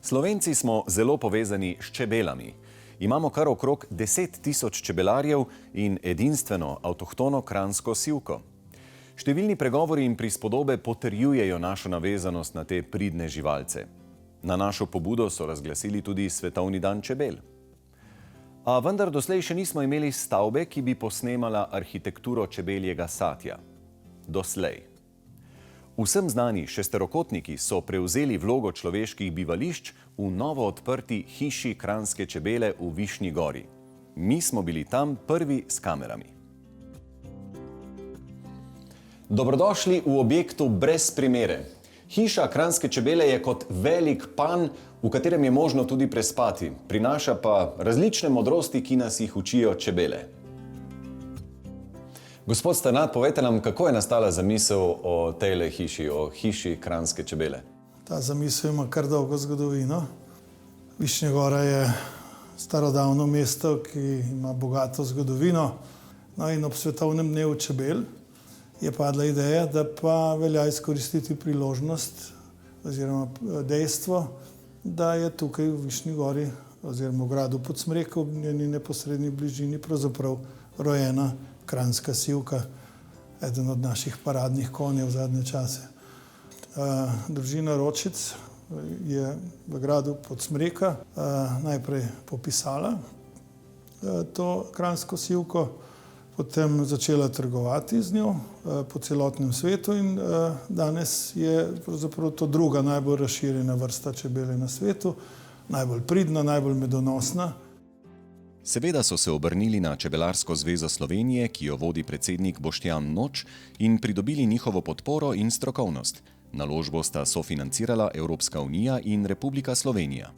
Slovenci smo zelo povezani s čebelami. Imamo kar okrog 10.000 čebelarjev in edinstveno avtohtono kranjsko sivko. Številni pregovori in prispodobe potrjujejo našo navezanost na te pridne živalce. Na našo pobudo so razglasili tudi Svetovni dan čebel. A vendar doslej še nismo imeli stavbe, ki bi posnemala arhitekturo čebeljega satja. Doslej. Vsem znani šesterokotniki so prevzeli vlogo človeških bivališč v novo odprti hiši kranjske čebele v Višnji Gori. Mi smo bili tam prvi s kamerami. Dobrodošli v objektu brez primere. Hiša kranjske čebele je kot velik pan, v katerem je možno tudi prespati. Prinaša pa različne modrosti, ki nas jih učijo čebele. Gospod Strnad, povejte nam, kako je nastala zamisel o tejle hiši, o hiši kranjske čebele? Ta zamisel ima kar dolgo zgodovino. Višnja Gora je starodavno mesto, ki ima bogato zgodovino. No in ob Svetovnem dnevu čebel je padla ideja, da pa velja izkoristiti priložnost oziroma dejstvo, da je tukaj v Višnji Gori oziroma v gradu Podsmreke v njeni neposredni bližini pravzaprav rojena kranjska sivka, eden od naših paradnih konjev v zadnje čase. Družina Ročic je v gradu Podsmreka najprej popisala to kranjsko sivko, potem začela trgovati z njo po celotnem svetu in danes je pravzaprav to druga najbolj razširjena vrsta čebele na svetu, najbolj pridna, najbolj medonosna. Seveda so se obrnili na Čebelarsko zvezo Slovenije, ki jo vodi predsednik Boštjan Noč, in pridobili njihovo podporo in strokovnost. Naložbo sta sofinancirala Evropska unija in Republika Slovenija.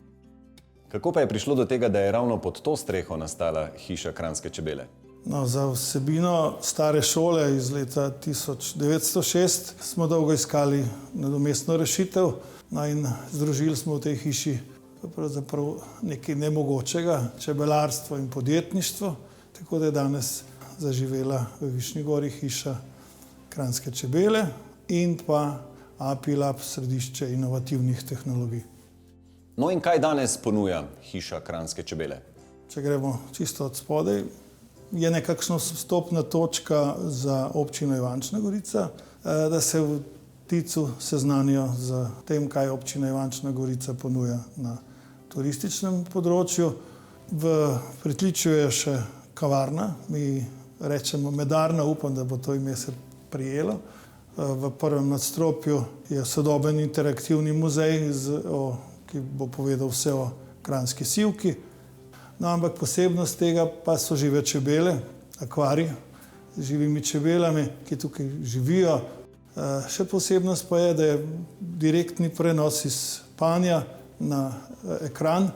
Kako pa je prišlo do tega, da je ravno pod to streho nastala hiša kranjske čebele? No, za vsebino stare šole iz leta 1906 smo dolgo iskali nadomestno rešitev, no in združili smo v tej hiši pravzaprav nekaj nemogočega, čebelarstvo in podjetništvo, tako da je danes zaživela v Višnji Gori hiša kranjske čebele in pa API-Lab, središče inovativnih tehnologij. No in kaj danes ponuja hiša kranjske čebele? Če gremo čisto od spodaj, je nekakšna vstopna točka za občino Ivančna Gorica, da se v Ticu seznanijo z tem, kaj občina Ivančna Gorica ponuja na turističnem področju. V pritličju je še kavarna, mi rečemo medarna, upam, da bo to ime se prijelo. V prvem nadstropju je sodoben interaktivni muzej, ki bo povedal vse o kranjski sivki. No, ampak posebnost tega pa so žive čebele, akvarij z živimi čebelami, ki tukaj živijo. Še posebnost pa je, da je direktni prenos iz panja na ekran.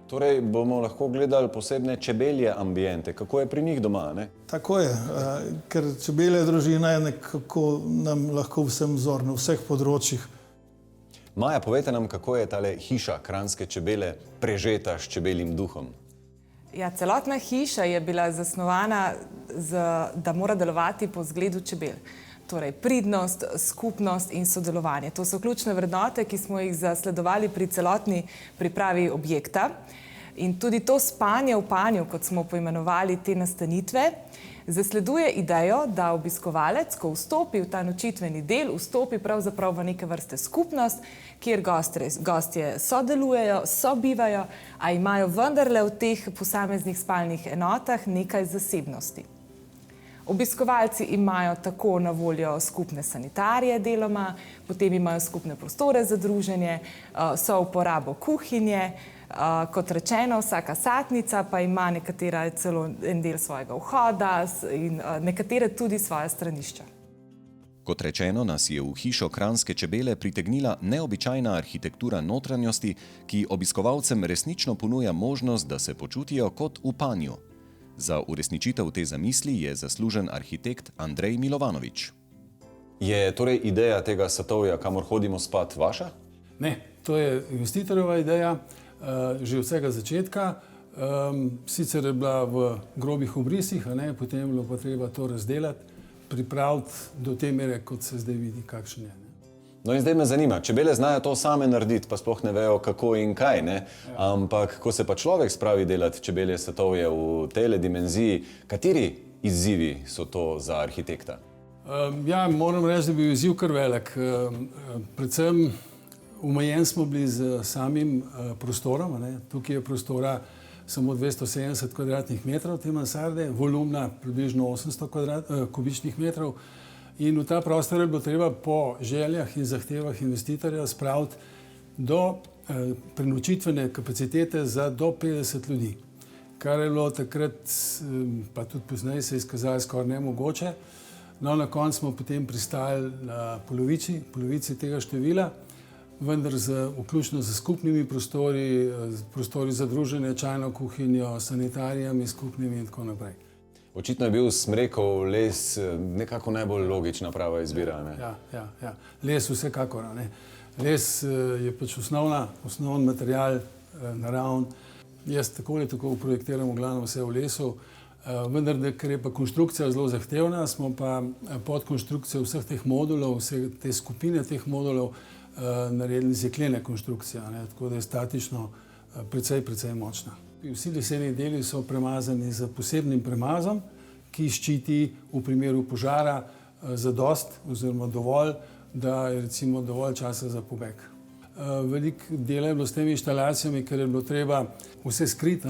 Torej bomo lahko gledali posebne čebelje ambiente. Kako je pri njih doma, ne? Tako je, ker čebelja družina je nekako nam lahko vsem vzor na vseh področjih. Maja, povejte nam, kako je tale hiša kranjske čebele prežeta s čebeljim duhom? Ja, celotna hiša je bila zasnovana, da mora delovati po zgledu čebel. Torej, pridnost, skupnost in sodelovanje. To so ključne vrednote, ki smo jih zasledovali pri celotni pripravi objekta. In tudi to spanje v panju, kot smo poimenovali te nastanitve, zasleduje idejo, da obiskovalec, ko vstopi v ta nočitveni del, vstopi pravzaprav v neke vrste skupnost, kjer gostje sodelujejo, sobivajo, a imajo vendarle v teh posameznih spalnih enotah nekaj zasebnosti. Obiskovalci imajo tako na voljo skupne sanitarije deloma, potem imajo skupne prostore za druženje, so uporabo kuhinje, kot rečeno, vsaka satnica pa ima nekatera celo en del svojega vhoda in nekatere tudi svoja stranišča. Kot rečeno, nas je v hišo kranjske čebele pritegnila neobičajna arhitektura notranjosti, ki obiskovalcem resnično ponuja možnost, da se počutijo kot v panju. Za uresničitev te zamisli je zaslužen arhitekt Andrej Milovanovič. Je torej ideja tega satovja, kamor hodimo spat, vaša? Ne, to je investitorjeva ideja, že od vsega začetka. Sicer je bila v grobih obrisih, potem je bilo pa treba to razdelati, pripraviti do te mere, kot se zdaj vidi, kakšen je. No in zdaj me zanima, čebele znajo to same narediti, pa sploh ne vejo kako in kaj, ne? Ampak ko se pa človek spravi delati čebelje svetovje v tele dimenziji, kateri izzivi so to za arhitekta? Ja, moram reči, da je bil izziv kar velik. Predvsem omejen smo bili z samim prostorom, ne? Tukaj je prostora samo 270 kvadratnih metrov te mansarde, volumna približno 800 kubičnih metrov. In v ta prostor je bilo treba po željah in zahtevah investitorja spraviti do prenočitvene kapacitete za do 50 ljudi, kar je bilo takrat, pa tudi pozneje se je izkazalo skoraj nemogoče. No, na koncu smo potem pristali na polovici tega števila, vendar vključno z skupnimi prostori za druženje, čajno kuhinjo, sanitarijami skupnimi in tako naprej. Očitno je bil Smrekov les nekako najbolj logična prava izbira, ne? Ja. Les vsekakor, ne. Les je pač osnovni material, naravn. Jaz tako ali tako projektiram v glavnem vse v lesu, vendar, ker je pa konstrukcija zelo zahtevna, smo pa pod konstrukcijo vseh teh modulov, vse te skupine teh modulov naredili iz jeklene konstrukcije, ne, tako da je statično precej močna. Vsi leseni deli so premazani z posebnim premazom, ki ščiti v primeru požara zadost oziroma dovolj, da je recimo dovolj časa za pobeg. Veliko dela je bilo s temi inštalacijami, ker je bilo treba vse skriti,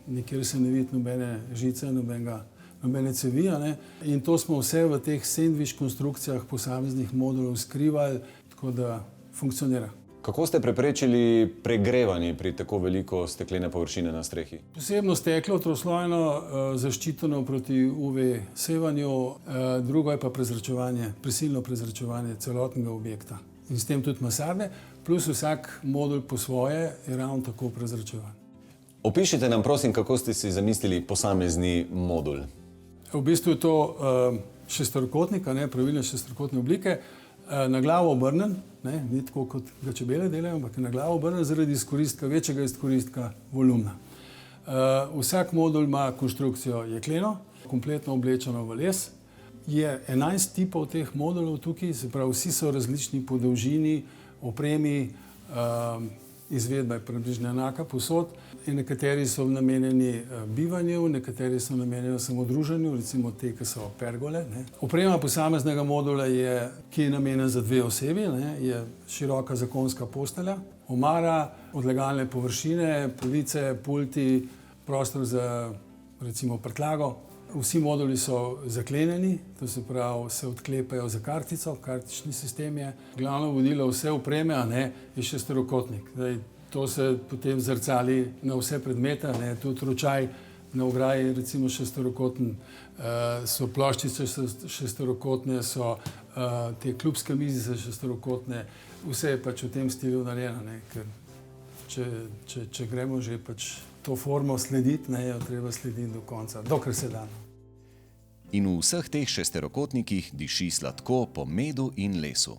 nikjer se ne vidi nobene žice, nobene cevi, ne? In to smo vse v teh sendvič konstrukcijah posameznih modulov skrivali, tako da funkcionira. Kako ste preprečili pregrevanje pri tako veliko steklene površine na strehi? Posebno steklo, troslojno, zaščiteno proti UV sevanju, drugo je pa prezračevanje, prisilno prezračevanje celotnega objekta. In s tem tudi mansarde, plus vsak modul po svoje je ravno tako prezračevan. Opišite nam prosim, kako ste si zamislili posamezni modul. V bistvu je to šesterokotnik, pravilne šesterokotne oblike, na glavo obrnen, ni tako kot ga čebele delajo, ampak je na glavo obrnen zaradi večjega izkoristka volumna. Vsak modul ima konstrukcijo jekleno, kompletno oblečeno v les. Je 11 tipov teh modulov tukaj, se pravi vsi so različni po dolžini, opremi, izvedba je približno enaka povsod. Nekateri so namenjeni bivanju, nekateri so namenjeni samo druženju, recimo te, ki so pergole. Oprema posameznega modula, ki je namenjena za 2 osebi, je široka zakonska postelja, omara, odlagalne površine, police, pulti, prostor za recimo prtljago. Vsi moduli so zaklenjeni, to se pravi, se odklepajo za kartico, kartični sistem je. Glavno vodilo vse opreme je šesterokotnik. To se potem zrcali na vse predmete, tudi ročaj na ograji, recimo šesterokoten, so ploščice šesterokotne, so te klubske mizice šesterokotne, vse je pač v tem stilu narejeno, ker če gremo že pač to formo slediti, jo treba slediti do konca, dokler se da. In v vseh teh šesterokotnikih diši sladko po medu in lesu.